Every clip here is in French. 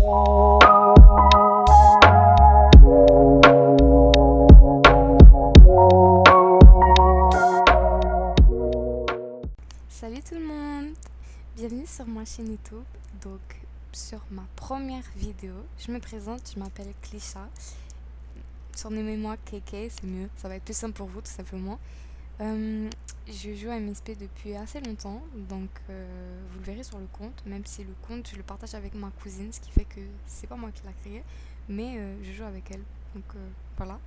Salut tout le monde, bienvenue sur ma chaîne YouTube. Donc sur ma première vidéo, je me présente, je m'appelle Clisha. Surnommez-moi KK, c'est mieux, ça va être plus simple pour vous tout simplement. Je joue à MSP depuis assez longtemps, donc vous le verrez sur le compte, même si le compte je le partage avec ma cousine, ce qui fait que c'est pas moi qui l'a créé, mais je joue avec elle, donc voilà.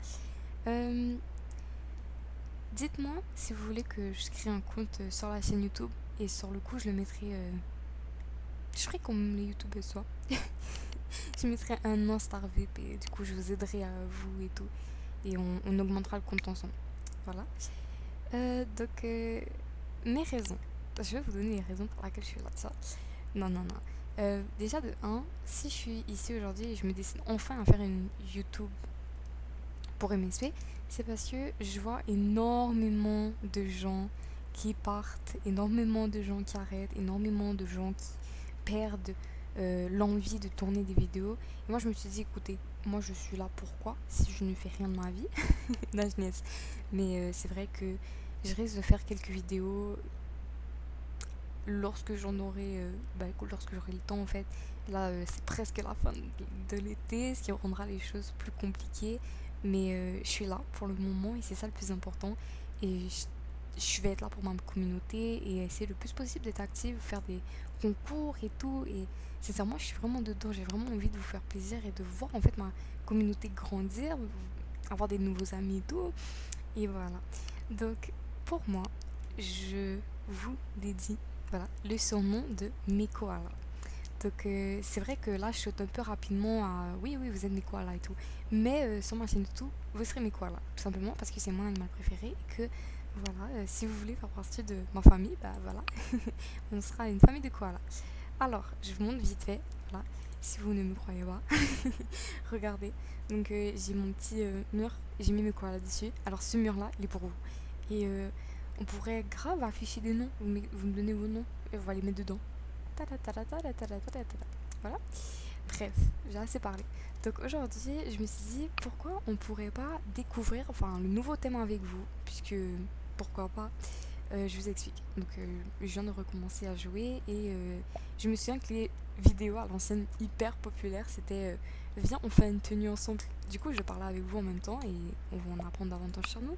Dites-moi si vous voulez que je crée un compte sur la chaîne YouTube et sur le coup je le mettrai. Je ferai comme les youtubeurs soit. Je mettrai un nom StarVip et du coup je vous aiderai à vous et tout. Et on augmentera le compte ensemble. Voilà. Donc, mes raisons. Je vais vous donner les raisons pour lesquelles je suis là. Ça. Non, non, non. Déjà de 1, si je suis ici aujourd'hui et je me décide enfin à faire une YouTube pour MSP, c'est parce que je vois énormément de gens qui partent, énormément de gens qui arrêtent, énormément de gens qui perdent l'envie de tourner des vidéos. Et moi, je me suis dit, écoutez, moi, je suis là pourquoi si je ne fais rien de ma vie. Non, je niaise. Mais c'est vrai que je risque de faire quelques vidéos lorsque j'en aurai, lorsque j'aurai le temps en fait. Là, c'est presque la fin de l'été, ce qui rendra les choses plus compliquées. Mais je suis là pour le moment et c'est ça le plus important. Et je vais être là pour ma communauté et essayer le plus possible d'être active, faire des concours et tout. Et sincèrement, je suis vraiment dedans. J'ai vraiment envie de vous faire plaisir et de voir en fait ma communauté grandir, avoir des nouveaux amis et tout. Et voilà. Donc, pour moi, je vous dédie voilà, le surnom de mes koalas. Donc, c'est vrai que là, je saute un peu rapidement à oui, oui, vous êtes mes koalas et tout. Mais sur ma chaîne YouTube, vous serez mes koalas. Tout simplement parce que c'est mon animal préféré et que voilà, si vous voulez faire partie de ma famille, bah voilà, on sera une famille de koalas. Alors, je vous montre vite fait, voilà, si vous ne me croyez pas. Regardez, donc j'ai mon petit mur, j'ai mis mes koalas dessus. Alors, ce mur-là, il est pour vous. Et on pourrait grave afficher des noms. Vous me donnez vos noms et on va les mettre dedans. Tada, tada, tada, tada, tada, tada. Voilà. Bref, j'ai assez parlé. Donc aujourd'hui, je me suis dit pourquoi on pourrait pas découvrir enfin le nouveau thème avec vous, puisque pourquoi pas. Je vous explique. Donc je viens de recommencer à jouer et je me souviens que les vidéos à l'ancienne hyper populaires c'était viens on fait une tenue ensemble. Du coup je parlais avec vous en même temps et on va en apprendre davantage sur nous.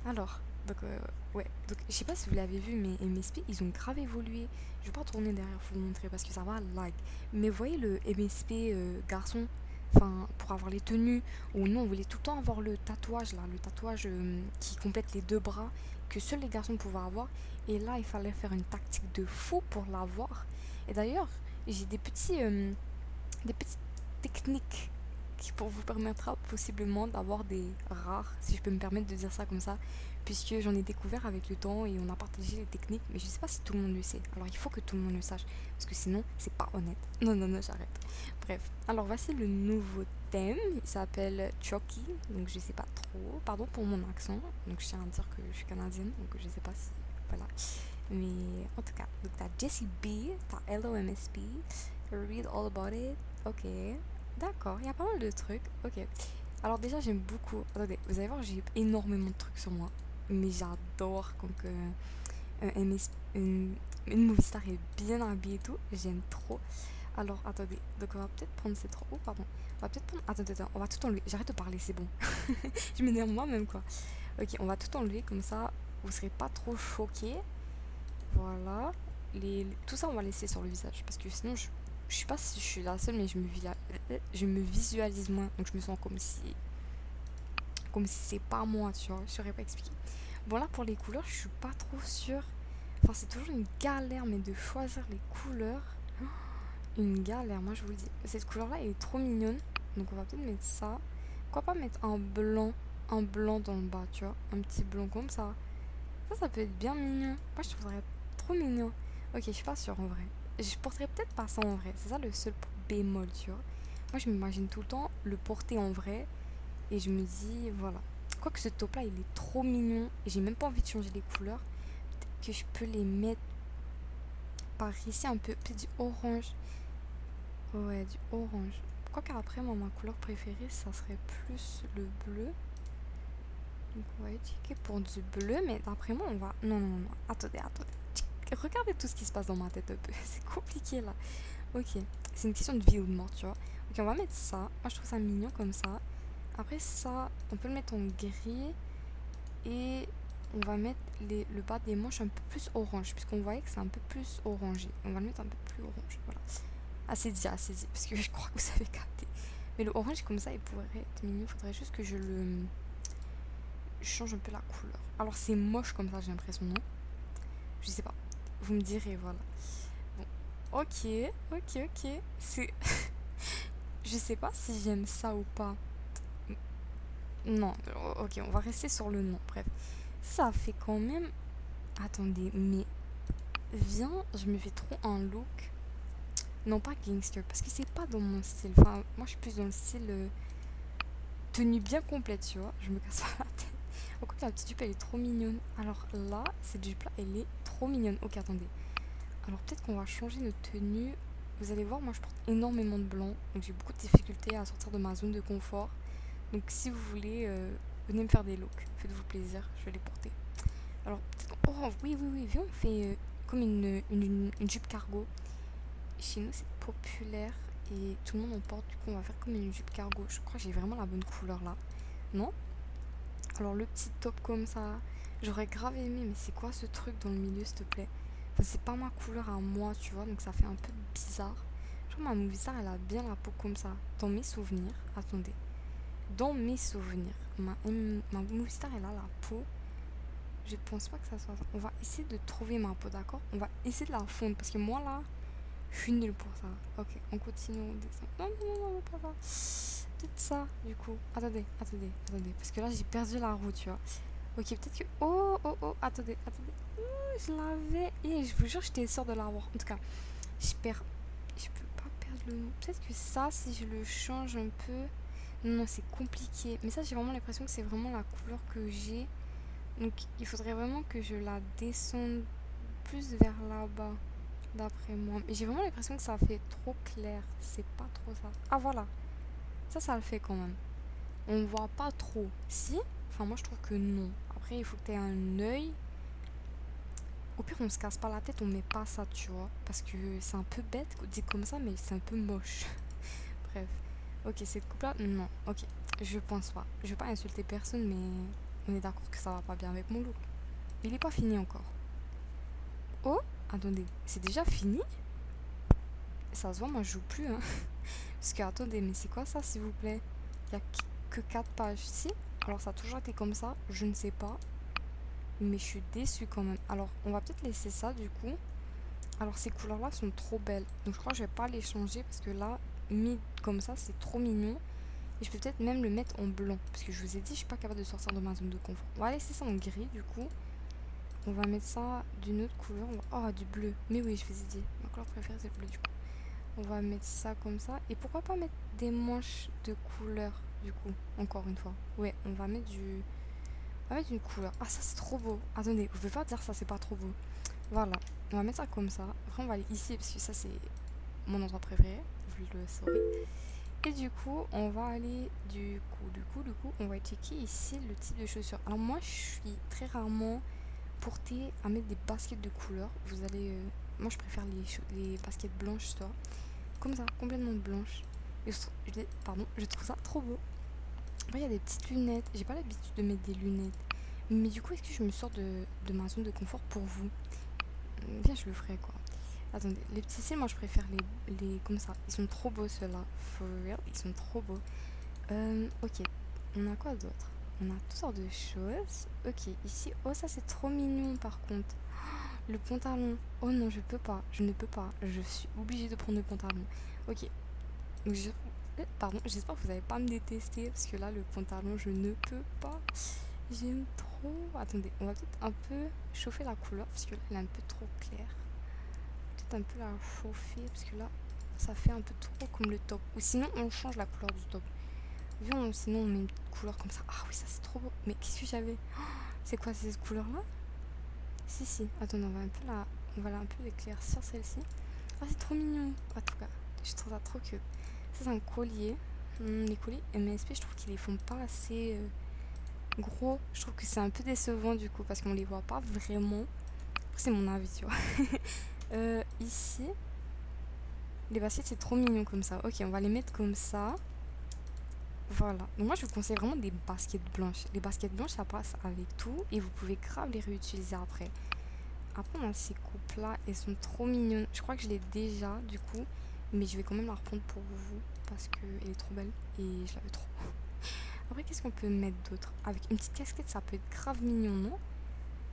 Alors, donc, ouais, donc je sais pas si vous l'avez vu, mais MSP, ils ont grave évolué. Je vais pas tourner derrière pour vous montrer parce que ça va lag. Mais vous voyez le MSP garçon, enfin, pour avoir les tenues, ou non, on voulait tout le temps avoir le tatouage là, le tatouage qui complète les deux bras, que seuls les garçons pouvaient avoir. Et là, il fallait faire une tactique de fou pour l'avoir. Et d'ailleurs, j'ai des petites techniques qui pour vous permettra possiblement d'avoir des rares, si je peux me permettre de dire ça comme ça, puisque j'en ai découvert avec le temps et on a partagé les techniques, mais je sais pas si tout le monde le sait. Alors il faut que tout le monde le sache, parce que sinon c'est pas honnête. Non, non, non, j'arrête. Bref, alors voici le nouveau thème, il s'appelle Chucky, donc je sais pas trop, pardon pour mon accent, donc je tiens à dire que je suis canadienne, donc je sais pas si, voilà. Mais en tout cas, donc t'as Jessie B, t'as LOMSP, Read All About It, ok. D'accord, il y a pas mal de trucs. Ok. Alors déjà, j'aime beaucoup. Attendez, vous allez voir, j'ai énormément de trucs sur moi. Mais j'adore quand une movie star est bien habillée et tout. J'aime trop. Alors, attendez. Donc, on va peut-être prendre ces trois. Oh, pardon. On va peut-être prendre. Attendez, attends. On va tout enlever. J'arrête de parler, c'est bon. Je m'énerve moi-même, quoi. Ok, on va tout enlever. Comme ça, vous serez pas trop choqués. Voilà. Tout ça, on va laisser sur le visage. Parce que sinon, je sais pas si je suis la seule, mais je me visualise moins. Donc, je me sens comme si c'est pas moi, tu vois. Je saurais pas expliquer. Bon, là, pour les couleurs, je suis pas trop sûre. Enfin, c'est toujours une galère, mais de choisir les couleurs. Une galère, moi, je vous le dis. Cette couleur-là, elle est trop mignonne. Donc, on va peut-être mettre ça. Pourquoi pas mettre un blanc dans le bas, tu vois. Un petit blanc comme ça. Ça peut être bien mignon. Moi, je trouverais trop mignon. Ok, je suis pas sûre en vrai. Je porterais peut-être pas ça en vrai. C'est ça le seul bémol, tu vois. Moi, je m'imagine tout le temps le porter en vrai. Et je me dis, voilà. Quoique ce top là, il est trop mignon. Et j'ai même pas envie de changer les couleurs. Peut-être que je peux les mettre par ici un peu. Peut-être du orange. Ouais, du orange. Quoi qu'après, moi, ma couleur préférée, ça serait plus le bleu. Donc, on va checker pour du bleu, mais d'après moi, on va. Non, non, non. Attendez, attendez. Regardez tout ce qui se passe dans ma tête un peu. C'est compliqué là. Ok. C'est une question de vie ou de mort, tu vois. Ok, on va mettre ça. Moi, je trouve ça mignon comme ça. Après, ça, on peut le mettre en gris. Et on va mettre le bas des manches un peu plus orange. Puisqu'on voyait que c'est un peu plus orangé. On va le mettre un peu plus orange. Voilà. Assez dit. Parce que je crois que vous avez capté. Mais le orange, comme ça, il pourrait être mignon. Il faudrait juste que je change un peu la couleur. Alors, c'est moche comme ça, j'ai l'impression, non? Je sais pas. Vous me direz, voilà. Bon. Ok. C'est. Je sais pas si j'aime ça ou pas. Non, ok, on va rester sur le nom. Bref. Ça fait quand même. Attendez, mais. Viens, je me fais trop un look. Non, pas gangster, parce que c'est pas dans mon style. Enfin, moi, je suis plus dans le style tenue bien complète, tu vois. Je me casse pas la tête. Oh, quoi que la petite jupe, elle est trop mignonne. Alors là, cette jupe-là, elle est trop mignonne. Ok, attendez. Alors peut-être qu'on va changer notre tenue. Vous allez voir, moi je porte énormément de blanc, donc j'ai beaucoup de difficultés à sortir de ma zone de confort. Donc si vous voulez, venez me faire des looks. Faites-vous plaisir, je vais les porter. Alors peut-être oh oui, viens, on fait comme une jupe cargo. Chez nous c'est populaire et tout le monde en porte, du coup on va faire comme une jupe cargo. Je crois que j'ai vraiment la bonne couleur là. Non? Alors le petit top comme ça, j'aurais grave aimé, mais c'est quoi ce truc dans le milieu s'il te plaît? Enfin, c'est pas ma couleur à moi, tu vois, donc ça fait un peu bizarre. Je crois que ma movie star, elle a bien la peau comme ça. Dans mes souvenirs, attendez. Dans mes souvenirs, ma movie star, elle a la peau. Je pense pas que ça soit ça. On va essayer de trouver ma peau, d'accord? On va essayer de la fondre, parce que moi là, je suis nulle pour ça. Ok, on continue au dessin. Non, pas ça. Peut-être ça, du coup. Attendez. Parce que là, j'ai perdu la roue, tu vois. Ok, peut-être que. Attendez. Je l'avais. Et je vous jure, j'étais sûre de l'avoir. En tout cas, je perds. Je peux pas perdre le mot. Peut-être que ça, si je le change un peu. Non, c'est compliqué. Mais ça, j'ai vraiment l'impression que c'est vraiment la couleur que j'ai. Donc, il faudrait vraiment que je la descende plus vers là-bas, d'après moi. Mais j'ai vraiment l'impression que ça fait trop clair. C'est pas trop ça. Ah, voilà. Ça le fait quand même. On voit pas trop. Si? Enfin, moi, je trouve que non. Après, il faut que tu aies un œil. Au pire, on se casse pas la tête, on met pas ça, tu vois. Parce que c'est un peu bête dit comme ça, mais c'est un peu moche. Bref. Ok, cette coupe-là, non. Ok, je pense pas. Je vais pas insulter personne, mais on est d'accord que ça va pas bien avec mon look. Mais il est pas fini encore. Oh, attendez, c'est déjà fini? Ça se voit, moi je joue plus, hein. Parce que, attendez, mais c'est quoi ça, s'il vous plaît? Il y a que 4 pages. Si? Alors, ça a toujours été comme ça, je ne sais pas. Mais je suis déçue quand même. Alors, on va peut-être laisser ça, du coup. Alors ces couleurs-là sont trop belles. Donc je crois que je vais pas les changer parce que là, mis comme ça, c'est trop mignon. Et je peux peut-être même le mettre en blanc. Parce que je vous ai dit, je suis pas capable de sortir de ma zone de confort. On va laisser ça en gris du coup. On va mettre ça d'une autre couleur. Oh, du bleu. Mais oui, je vous ai dit. Ma couleur préférée, c'est le bleu du coup. On va mettre ça comme ça. Et pourquoi pas mettre des manches de couleur du coup. Encore une fois. Ouais, on va mettre du... On va mettre une couleur. Ah, ça c'est trop beau. Attendez, vous pouvez pas dire ça, c'est pas trop beau. Voilà, on va mettre ça comme ça. Après, on va aller ici parce que ça, c'est mon endroit préféré. Vous le saurez. Et du coup, on va aller du coup, on va checker ici le type de chaussures. Alors, moi, je suis très rarement portée à mettre des baskets de couleur. Vous allez. Moi, je préfère les baskets blanches, toi. Comme ça, complètement blanches. Pardon, je trouve ça trop beau. Après, il y a des petites lunettes. J'ai pas l'habitude de mettre des lunettes. Mais du coup, est-ce que je me sors de ma zone de confort pour vous? Bien, je le ferai quoi. Attendez, les petits cils, moi je préfère les comme ça. Ils sont trop beaux ceux-là. For real, ils sont trop beaux. Ok, on a quoi d'autre? On a toutes sortes de choses. Ok, ici, oh ça c'est trop mignon par contre. Le pantalon. Oh non, je peux pas, je ne peux pas. Je suis obligée de prendre le pantalon. Ok, donc pardon, j'espère que vous n'allez pas me détester parce que là le pantalon, je ne peux pas. J'aime trop. Attendez, on va peut-être un peu chauffer la couleur parce que là elle est un peu trop claire. Peut-être un peu la chauffer parce que là ça fait un peu trop comme le top. Ou sinon on change la couleur du top. Sinon on met une couleur comme ça. Ah oui, ça c'est trop beau. Mais qu'est-ce que j'avais? C'est quoi cette couleur là? Si. Attendez, on va un peu un peu l'éclaircir celle-ci. Ah c'est trop mignon. En tout cas, Je trouve ça trop cute. Ça, c'est un collier. Les colliers MSP, je trouve qu'ils les font pas assez gros. Je trouve que c'est un peu décevant du coup parce qu'on les voit pas vraiment. C'est mon avis, tu vois. Ici, les baskets, c'est trop mignon comme ça. Ok, on va les mettre comme ça. Voilà. Donc moi, je vous conseille vraiment des baskets blanches. Les baskets blanches, ça passe avec tout et vous pouvez grave les réutiliser après. Après, on a ces coupes-là. Elles sont trop mignonnes. Je crois que je l'ai déjà, du coup. Mais je vais quand même la reprendre pour vous parce qu'elle est trop belle et je la veux trop. Après, qu'est-ce qu'on peut mettre d'autre? Avec une petite casquette, ça peut être grave mignon, non?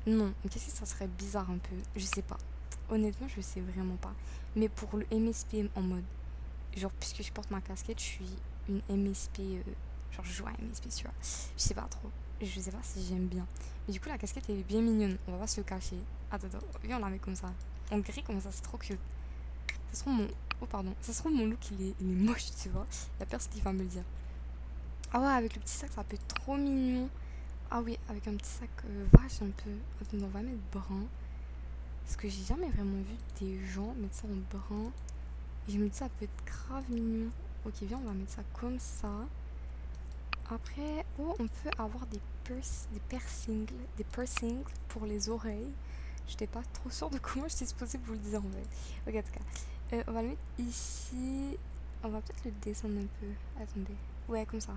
Non, une casquette, ça serait bizarre un peu. Je sais pas. Honnêtement, je sais vraiment pas. Mais pour le MSP en mode, genre, puisque je porte ma casquette, je suis une MSP. Genre, je joue à MSP, tu vois. Je sais pas trop. Je sais pas si j'aime bien. Mais du coup, la casquette, elle est bien mignonne. On va pas se le cacher. Attends, attends. Viens, on la met comme ça. En gris, comme ça, c'est trop cute. Ça se trouve, mon. Oh, pardon. Ça se trouve, mon look, il est moche, tu vois. Y a personne qui va me le dire. Ah ouais, avec le petit sac, ça peut être trop mignon. Ah oui, avec un petit sac vache un peu. Attends, on va mettre brun. Parce que j'ai jamais vraiment vu des gens mettre ça en brun. Et je me dis ça peut être grave mignon. Ok, viens, on va mettre ça comme ça. Après, oh, on peut avoir des piercings pour les oreilles. J'étais pas trop sûre de comment j'étais supposée vous le dire en fait. Ok, en tout cas. On va le mettre ici. On va peut-être le descendre un peu. Attendez. Ouais, comme ça.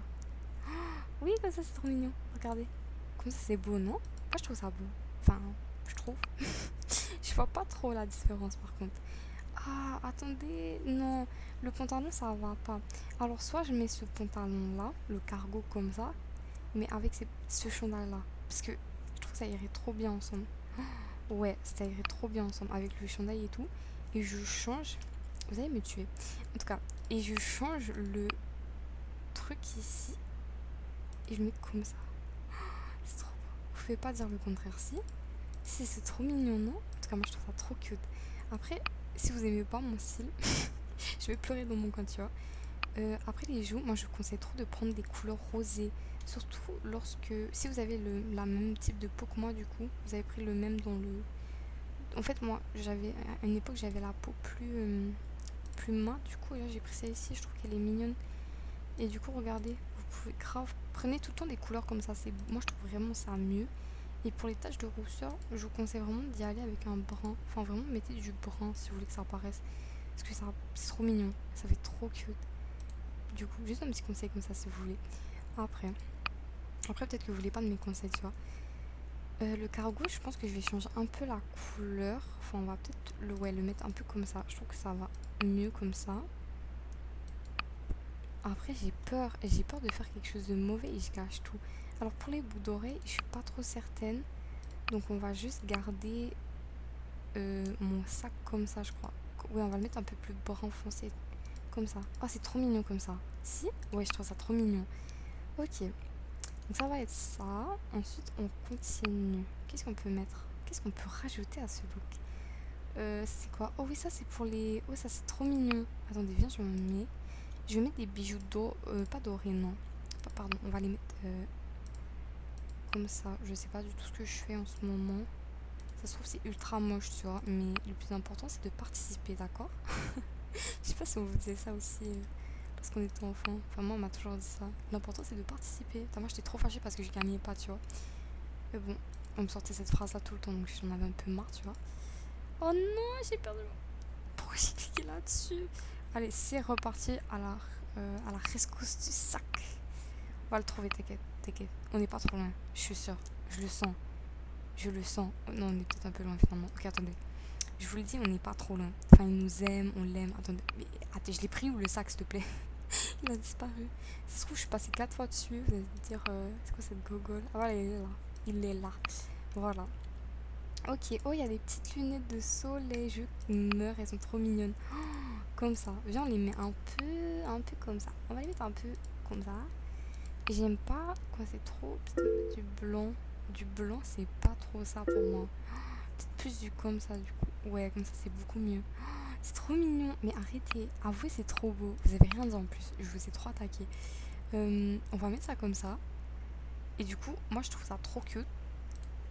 Oui, comme ça, c'est trop mignon. Regardez. Comme ça, c'est beau, non? Moi, je trouve ça beau. Enfin, je trouve. Je vois pas trop la différence par contre. Ah, attendez, non, le pantalon ça va pas. Alors, soit je mets ce pantalon là, le cargo comme ça, mais avec ce chandail là. Parce que je trouve que ça irait trop bien ensemble. Ouais, ça irait trop bien ensemble avec le chandail et tout. Et je change. Vous allez me tuer. En tout cas, et je change le truc ici et je le mets comme ça. C'est trop beau. Vous pouvez pas dire le contraire si. Si, c'est trop mignon, non? En tout cas, moi je trouve ça trop cute. Après, si vous aimez pas mon style, je vais pleurer dans mon coin, tu vois. Après les joues, moi je vous conseille trop de prendre des couleurs rosées. Surtout lorsque, si vous avez la même type de peau que moi, du coup, vous avez pris le même dans le. En fait, moi, à une époque, j'avais la peau plus mate, du coup, et là j'ai pris celle-ci, je trouve qu'elle est mignonne. Et du coup, regardez, vous pouvez grave. Prenez tout le temps des couleurs comme ça, moi je trouve vraiment ça mieux. Et pour les taches de rousseur, je vous conseille vraiment d'y aller avec un brun. Enfin, vraiment, mettez du brun si vous voulez que ça apparaisse. Parce que c'est trop mignon. Ça fait trop cute. Du coup, juste un petit conseil comme ça si vous voulez. Après, peut-être que vous voulez pas de mes conseils, tu vois. Le cargo, je pense que je vais changer un peu la couleur. Enfin, on va peut-être le mettre un peu comme ça. Je trouve que ça va mieux comme ça. Après, j'ai peur. J'ai peur de faire quelque chose de mauvais et je gâche tout. Alors, pour les bouts d'oreilles, je suis pas trop certaine. Donc, on va juste garder mon sac comme ça, je crois. Ouais, on va le mettre un peu plus brun foncé. Comme ça. Oh, c'est trop mignon comme ça. Si? Ouais, je trouve ça trop mignon. Ok. Donc ça va être ça. Ensuite, on continue. Qu'est-ce qu'on peut mettre? Qu'est-ce qu'on peut rajouter à ce look? C'est quoi? Oh oui, ça c'est pour les. Oh, ça c'est trop mignon. Attendez, viens, je me mets. Je vais mettre des bijoux d'or. Pas dorés, non. Pardon, on va les mettre comme ça. Je sais pas du tout ce que je fais en ce moment. Ça se trouve, c'est ultra moche, tu vois. Mais le plus important, c'est de participer, d'accord? Je sais pas si on vous disait ça aussi lorsqu'on était enfant. Enfin, moi, on m'a toujours dit ça. L'important, c'est de participer. Putain, moi, j'étais trop fâchée parce que je gagnais pas, tu vois. Mais bon, on me sortait cette phrase-là tout le temps, donc j'en avais un peu marre, tu vois. Oh non, j'ai perdu. Pourquoi j'ai cliqué là-dessus? Allez, c'est reparti à la rescousse du sac. On va le trouver, t'inquiète, t'inquiète. On n'est pas trop loin, je suis sûre. Je le sens. Je le sens. Oh, non, on est peut-être un peu loin finalement. Ok, attendez. Je vous le dis, on n'est pas trop loin. Enfin, il nous aime, on l'aime. Attendez, mais attends, je l'ai pris où le sac, s'il te plaît? Il a disparu. Ça se trouve, je suis passée 4 fois dessus. Vous allez me dire, c'est quoi cette gogole? Ah voilà, il est là. Il est là. Voilà. Ok, oh, il y a des petites lunettes de soleil. Je meurs, elles sont trop mignonnes. Oh, comme ça. Viens, on les met un peu comme ça. On va les mettre un peu comme ça. J'aime pas quand c'est trop du blanc. Du blanc, c'est pas trop ça pour moi. Peut-être plus du comme ça, du coup. Ouais, comme ça, c'est beaucoup mieux. C'est trop mignon. Mais arrêtez. Avouez, c'est trop beau. Vous avez rien dit en plus. Je vous ai trop attaqué. On va mettre ça comme ça. Et du coup, moi, je trouve ça trop cute.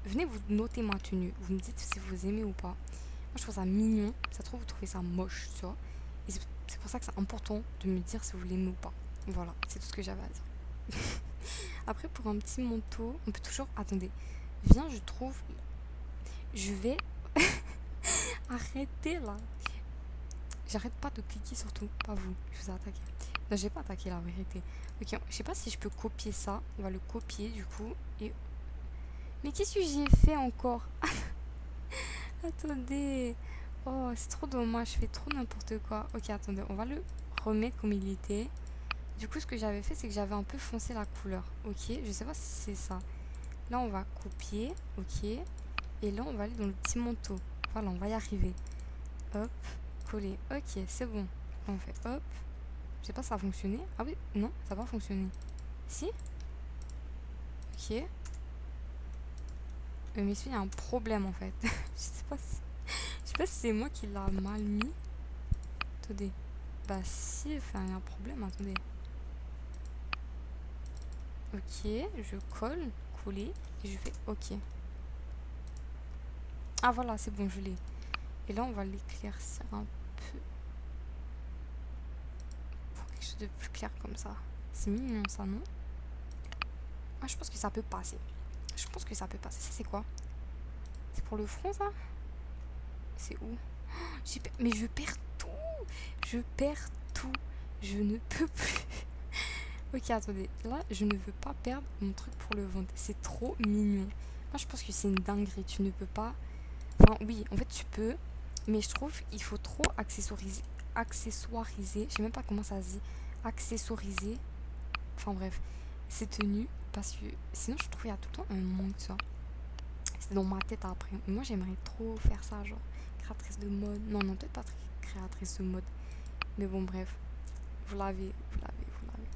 Venez vous noter ma tenue. Vous me dites si vous aimez ou pas. Moi, je trouve ça mignon. Ça se trouve, vous trouvez ça moche, tu vois. Et c'est C'est pour ça que c'est important de me dire si vous l'aimez ou pas. Voilà, c'est tout ce que j'avais à dire. Après, pour un petit manteau, on peut toujours... Attendez, viens, je trouve... Je vais arrêter là. J'arrête pas de cliquer sur tout, pas vous. Je vous ai attaqué. Non, j'ai pas attaqué la vérité. Ok, je sais pas si je peux copier ça. On va le copier du coup. Et... Mais qu'est-ce que j'ai fait encore? Attendez. Oh, c'est trop dommage. Je fais trop n'importe quoi. Ok, attendez. On va le remettre comme il était. Du coup, ce que j'avais fait, c'est que j'avais un peu foncé la couleur. Ok, je sais pas si c'est ça. Là, on va copier. Ok. Et là, on va aller dans le petit manteau. Voilà, on va y arriver. Hop, coller. Ok, c'est bon. Là, on fait hop. Je sais pas, ça a fonctionné. Ah oui, non, ça va pas fonctionner. Si? Ok. Mais il y a un problème en fait. Je sais pas si c'est moi qui l'a mal mis. Attendez. Bah si, enfin, il y a un problème, attendez. Ok, je colle, coller, et je fais ok. Ah voilà, c'est bon, je l'ai. Et là, on va l'éclaircir un peu. Pour quelque chose de plus clair comme ça. C'est mignon ça, non? Ah, je pense que ça peut passer. Je pense que ça peut passer. Ça, c'est quoi? C'est pour le front, ça? C'est où? Mais je perds tout. Je perds tout. Je ne peux plus. Ok, attendez. Là, je ne veux pas perdre mon truc pour le vendre. C'est trop mignon. Moi, je pense que c'est une dinguerie. Tu ne peux pas... Enfin, oui, en fait, tu peux. Mais je trouve qu'il faut trop accessoiriser. Accessoiriser. Je sais même pas comment ça se dit. Accessoiriser. Enfin, bref. Ces tenues. Parce que sinon, je trouve qu'il y a tout le temps un manque, ça. C'est dans ma tête après. Moi, j'aimerais trop faire ça, genre créatrice de mode. Non, non, peut-être pas créatrice de mode. Mais bon, bref. Vous l'avez, vous l'avez, vous l'avez.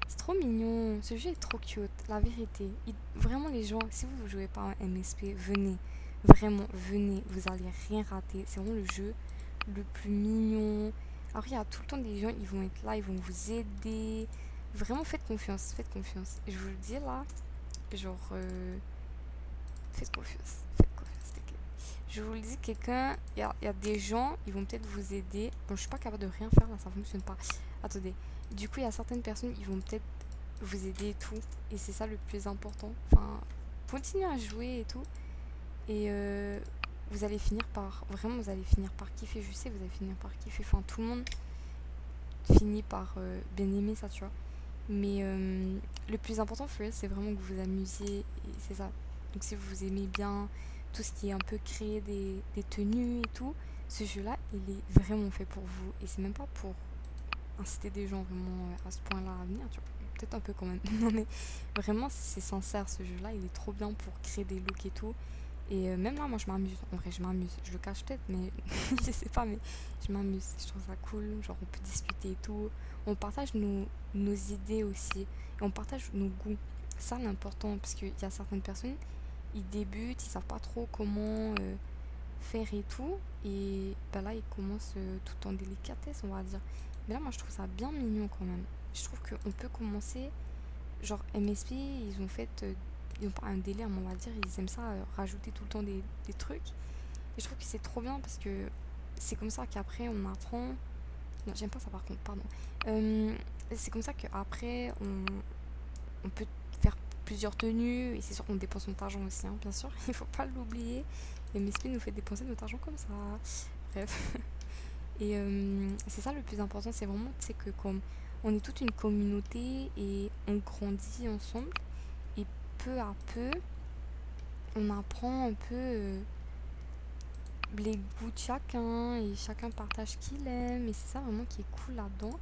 C'est trop mignon. Ce jeu est trop cute, la vérité. Vraiment, les gens, si vous ne jouez pas en MSP, venez. Vraiment, venez. Vous allez rien rater. C'est vraiment le jeu le plus mignon. Alors, il y a tout le temps des gens, ils vont être là, ils vont vous aider. Vraiment, faites confiance, faites confiance. Je vous le dis là, genre, faites confiance, faites confiance. Je vous le dis, quelqu'un, il y a des gens, ils vont peut-être vous aider. Bon, je suis pas capable de rien faire là, ça fonctionne pas. Attendez. Du coup, il y a certaines personnes, ils vont peut-être vous aider et tout. Et c'est ça le plus important. Enfin, continuez à jouer et tout. Et vous allez finir par, vraiment, vous allez finir par kiffer. Je sais, vous allez finir par kiffer. Enfin, tout le monde finit par bien aimer ça, tu vois. Mais le plus important, c'est vraiment que vous vous amusiez. Et c'est ça. Donc, si vous aimez bien tout ce qui est un peu créer des tenues et tout, ce jeu-là, il est vraiment fait pour vous. Et c'est même pas pour inciter des gens vraiment à ce point-là à venir, tu vois. Peut-être un peu quand même. Non, mais vraiment, c'est sincère ce jeu-là. Il est trop bien pour créer des looks et tout. Et même là, moi, je m'amuse. En vrai, je m'amuse. Je le cache peut-être, mais je sais pas, mais je m'amuse. Je trouve ça cool. Genre, on peut discuter et tout. On partage nos idées aussi. Et on partage nos goûts. Ça, l'important, parce qu'il y a certaines personnes, ils débutent, ils savent pas trop comment faire et tout. Et bah là, ils commencent tout en délicatesse, on va dire. Mais là, moi, je trouve ça bien mignon quand même. Je trouve qu'on peut commencer. Genre, MSP, ils ont fait. Ils ont pas un délire, mais on va dire. Ils aiment ça, rajouter tout le temps des trucs. Et je trouve que c'est trop bien parce que c'est comme ça qu'après, on apprend. Non, j'aime pas ça par contre, pardon. C'est comme ça qu'après, on peut faire plusieurs tenues. Et c'est sûr qu'on dépense notre argent aussi, hein, bien sûr. Il faut pas l'oublier. Et MSP nous fait dépenser notre argent comme ça. Bref. Et c'est ça le plus important, c'est vraiment, tu sais, que comme on est toute une communauté et on grandit ensemble, et peu à peu, on apprend un peu les goûts de chacun, et chacun partage ce qu'il aime, et c'est ça vraiment qui est cool là-dedans,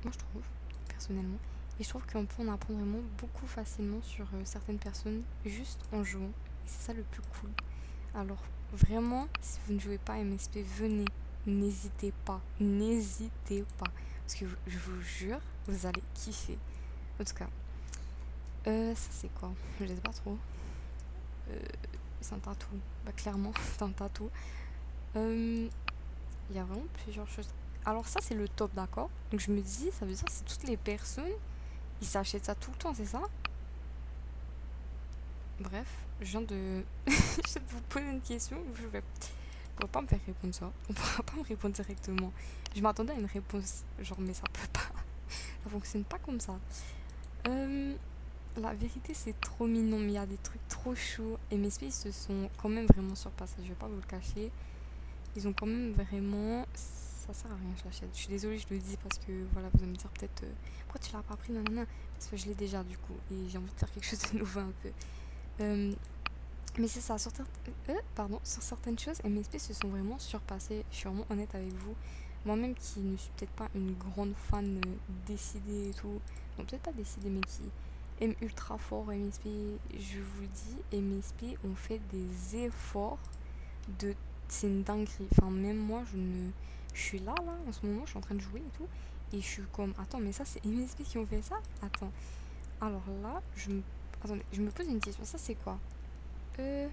moi je trouve, personnellement. Et je trouve qu'on peut en apprendre vraiment beaucoup facilement sur certaines personnes juste en jouant, et c'est ça le plus cool. Alors vraiment, si vous ne jouez pas à MSP, venez. N'hésitez pas. N'hésitez pas. Parce que je vous jure, vous allez kiffer. En tout cas, ça c'est quoi? Je sais pas trop. C'est un tatou. Bah clairement, c'est un tatou. Il y a vraiment plusieurs choses. Alors ça c'est le top, d'accord? Donc je me dis, ça veut dire que c'est toutes les personnes, ils s'achètent ça tout le temps, c'est ça? Bref, je viens de... je vais vous poser une question. pourrez pas me faire répondre ça. On pourra pas me répondre directement. Je m'attendais à une réponse, genre, mais ça peut pas. Ça fonctionne pas comme ça. Euh, la vérité, c'est trop mignon, mais il y a des trucs trop chauds. Et mes spies se sont quand même vraiment surpassés. Je vais pas vous le cacher. Ils ont quand même vraiment. Ça sert à rien, je l'achète. Je suis désolée, je le dis parce que voilà, vous allez me dire peut-être pourquoi tu l'as pas pris, nanana. Parce que je l'ai déjà du coup. Et j'ai envie de faire quelque chose de nouveau un peu. Euh, mais c'est ça, sur certaines choses, MSP se sont vraiment surpassés. Je suis vraiment honnête avec vous. Moi-même qui ne suis peut-être pas une grande fan décidée et tout, non peut-être pas décidée mais qui aime ultra fort MSP, je vous le dis, MSP ont fait des efforts de... C'est une dinguerie. Enfin même moi je suis là en ce moment, je suis en train de jouer et tout. Et je suis comme, attends mais ça c'est MSP qui ont fait ça. Attends. Alors là, Attendez, je me pose une question, ça c'est quoi? Euh...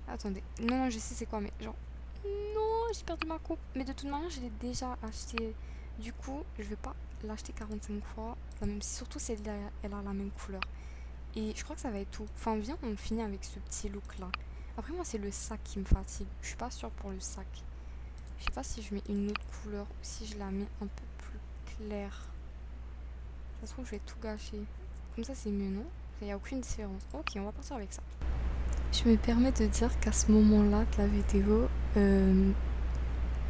Attendez. Non, je sais c'est quoi, mais genre... Non, j'ai perdu ma coupe. Mais de toute manière, je l'ai déjà acheté. Du coup, je vais pas l'acheter 45 fois. Même si surtout celle-là, elle a la même couleur. Et je crois que ça va être tout. Enfin, viens, on finit avec ce petit look-là. Après, moi, c'est le sac qui me fatigue. Je suis pas sûre pour le sac. Je sais pas si je mets une autre couleur ou si je la mets un peu plus claire. Ça se trouve, je vais tout gâcher. Comme ça, c'est mieux, non? Il n'y a aucune différence. Ok, on va partir avec ça. Je me permets de dire qu'à ce moment-là de la vidéo,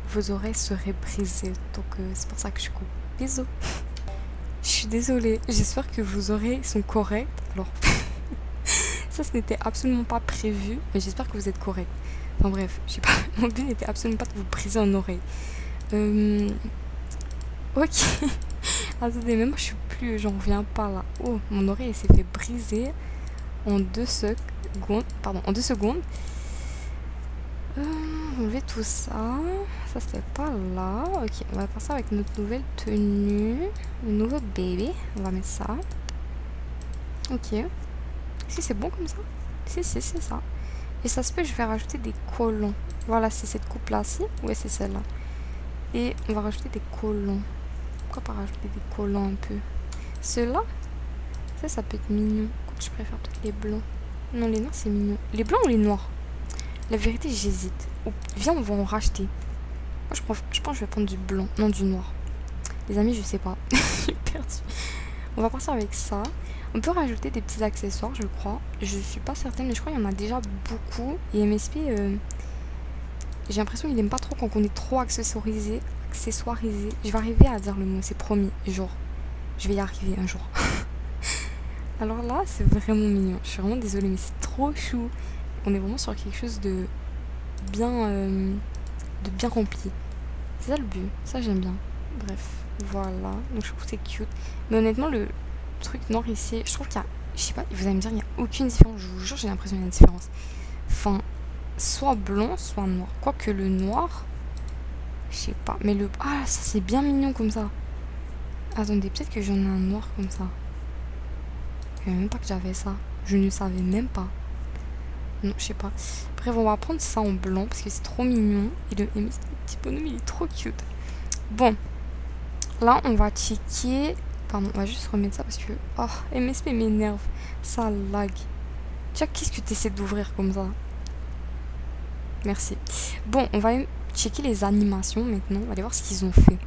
vos oreilles seraient brisées. Donc c'est pour ça que je coupe. Bisous. Je suis désolée. J'espère que vos oreilles sont correctes. Alors, ça, ce n'était absolument pas prévu. Mais j'espère que vous êtes corrects. Enfin bref, je sais pas. Mon but n'était absolument pas de vous briser en oreille. Ok. Attendez, mais moi je suis plus... J'en reviens pas là. Oh, mon oreille s'est fait briser en 2 secondes. Pardon, en 2 secondes. Enlever tout ça. Ça, c'était pas là. Ok, on va passer avec notre nouvelle tenue. Le nouveau baby. On va mettre ça. Ok. Si, c'est bon comme ça. Si, c'est ça. Et ça se peut, je vais rajouter des collants. Voilà, c'est cette coupe-là-ci. Ouais, c'est celle-là. Et on va rajouter des collants. Pourquoi pas rajouter des collants un peu? Ceux-là, ça peut être mignon. Quoi que je préfère peut-être les blancs. Non, les noirs, c'est mignon. Les blancs ou les noirs? La vérité, j'hésite. Oh, viens, on va en racheter. Moi, je pense que je vais prendre du blanc, non du noir. Les amis, je sais pas. Je suis perdue. On va partir avec ça. On peut rajouter des petits accessoires, je crois. Je suis pas certaine, mais je crois qu'il y en a déjà beaucoup. Et MSP, j'ai l'impression qu'il aime pas trop quand on est trop accessoirisé. Je vais arriver à dire le mot, c'est promis. Genre, je vais y arriver un jour. Alors là, c'est vraiment mignon. Je suis vraiment désolée, mais c'est trop chou. On est vraiment sur quelque chose bien, de bien rempli. C'est ça le but. Ça, j'aime bien. Bref, voilà. Donc je trouve que c'est cute. Mais honnêtement, le truc noir ici, je trouve qu'il y a... Je sais pas, vous allez me dire, il n'y a aucune différence. Je vous jure, j'ai l'impression qu'il y a une différence. Enfin, soit blanc, soit noir. Quoique le noir, je sais pas. Mais le... Ah, ça, c'est bien mignon comme ça. Attendez, peut-être que j'en ai un noir comme ça. Je savais même pas que j'avais ça. Je ne savais même pas. Non, je sais pas. Bref, on va prendre ça en blanc parce que c'est trop mignon. Et le petit bonhomme, il est trop cute. Bon, là, on va checker. Pardon, on va juste remettre ça parce que... Oh, MSP m'énerve. Ça lag. Tiens, qu'est-ce que tu essaies d'ouvrir comme ça? Merci. Bon, on va checker les animations maintenant. On va aller voir ce qu'ils ont fait.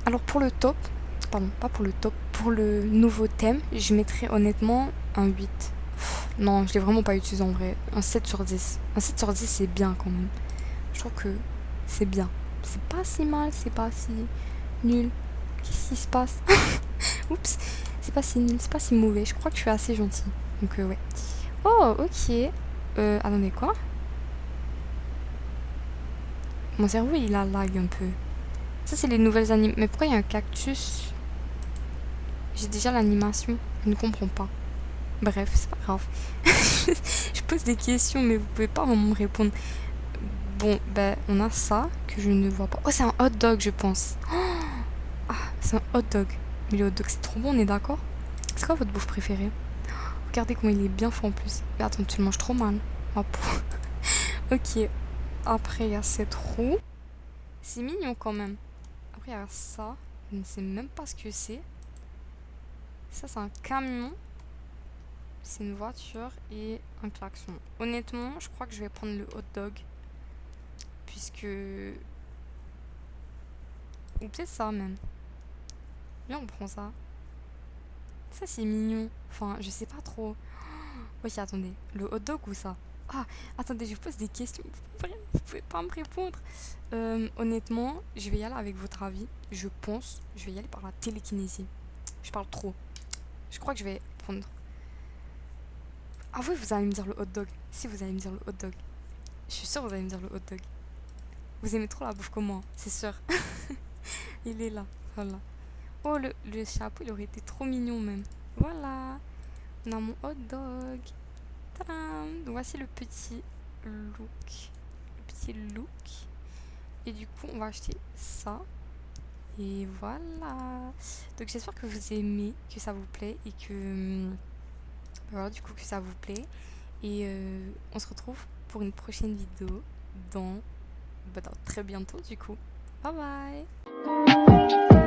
Alors, pour le top... Pardon, pas pour le top. Pour le nouveau thème, je mettrais honnêtement un 8. Non, je l'ai vraiment pas utilisé en vrai. Un 7 sur 10. Un 7 sur 10, c'est bien quand même. Je trouve que c'est bien. C'est pas si mal, c'est pas si nul. Qu'est-ce qui se passe? Oups, c'est pas si nul, c'est pas si mauvais. Je crois que je suis assez gentille. Donc, ouais. Oh, ok. Attendez, quoi? Mon cerveau, il a lag un peu. Ça, c'est les nouvelles animations. Mais pourquoi il y a un cactus? J'ai déjà l'animation. Je ne comprends pas. Bref, c'est pas grave. Je pose des questions, mais vous pouvez pas vraiment me répondre. Bon, ben, on a ça que je ne vois pas. Oh, c'est un hot dog, je pense. Ah, c'est un hot dog. Mais le hot dog, c'est trop bon, on est d'accord? C'est quoi votre bouffe préférée? Regardez comment il est bien fait en plus. Mais attends, tu le manges trop mal. Hop. Ok. Après, il y a cette roue. C'est mignon quand même. Après, il y a ça. Je ne sais même pas ce que c'est. Ça, c'est un camion. C'est une voiture et un klaxon. Honnêtement, je crois que je vais prendre le hot dog. Puisque... Ou peut-être ça même. Viens, on prend ça. Ça, c'est mignon. Enfin, je sais pas trop. Oui, attendez. Le hot dog ou ça? Ah, attendez, je vous pose des questions. Vous pouvez pas me répondre. Honnêtement, je vais y aller avec votre avis. Je pense. Je vais y aller par la télékinésie. Je parle trop. Je crois que je vais prendre... Ah oui, vous allez me dire le hot dog. Si, vous allez me dire le hot dog. Je suis sûre que vous allez me dire le hot dog. Vous aimez trop la bouffe comme moi, c'est sûr. Il est là. Voilà. Oh, le chapeau, il aurait été trop mignon même. Voilà. On a mon hot dog. Tadam! Donc voici le petit look. Le petit look. Et du coup, on va acheter ça. Et voilà. Donc j'espère que vous aimez, que ça vous plaît et que... Voilà, du coup, que ça vous plaît. Et on se retrouve pour une prochaine vidéo dans, dans très bientôt du coup. Bye bye!